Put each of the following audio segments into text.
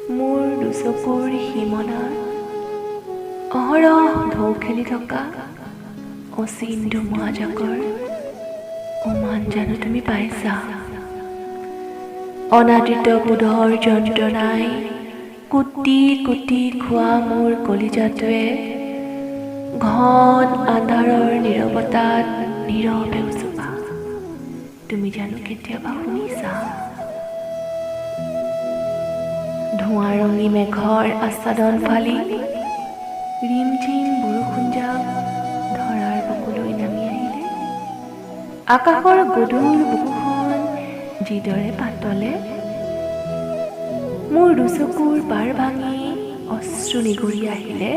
মোৰ দুচকুৰ সীমনাত অহৰহ ঢৌ খেলি থকা অচিন ধুমুহাজাকৰ উমান জানো তুমি পাইছা? অনাদৃত বোধৰ যন্ত্ৰণাই কুটি কুটি খোৱা মোৰ কলিজাটোৱে ঘন আন্ধাৰৰ নীৰৱতাত নীৰৱে উচুপা তুমি জানো কেতিয়াবা শুনিছা? ধোঁৱাৰঙী মেঘৰ আচ্ছাদন ফালি ৰিমঝিম বৰষুণ জাক ধৰাৰ বুকুলৈ নামি আহিলে আকাশৰ গধুৰ বুকুখন যিদৰে পাতলে মোৰ দুচকুৰ পাৰ ভাঙি অশ্ৰু নিগৰি আহিলে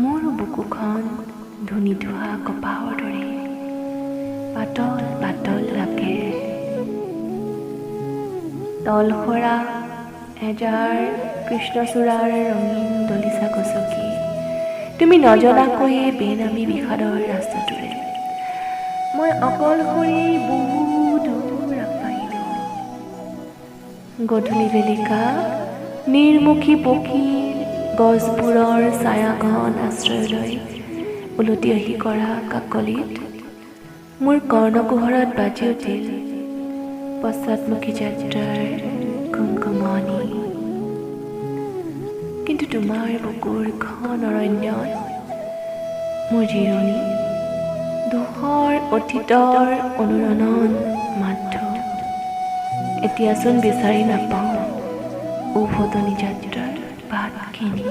মোৰ বুকুখন ধুনি ধোৱা কপাহৰ দৰে পাতল পাতল লাগে। তলসৰা এজাৰ কৃষ্ণচূড়াৰ ৰঙীন দলিচা গছকি তুমি নজনাকৈয়ে বেনামী বিষাদৰ ৰাস্তাটোৰে মই অকলশৰী বহু দূৰ আগবাঢ়িলো। গধূলি বেলিকা নিৰ্মুখী পক্ষীৰ গছবোৰৰ ছায়াঘন আশ্ৰয়লৈ উলটি আহি কৰা কাকলিত মোৰ কৰ্ণকুহৰত বাজি উঠিল পশ্চাদমুখী যাত্ৰাৰ কুমকুমনি। কিন্তু তোমাৰ বুকুৰ ঘন অৰণ্যত মোৰ জিৰণি দুখৰ অতীতৰ অনুৰণন মাথো এতিয়াচোন বিচাৰি নাপাওঁ উভতনি যাত্ৰাৰ বাটখিনি।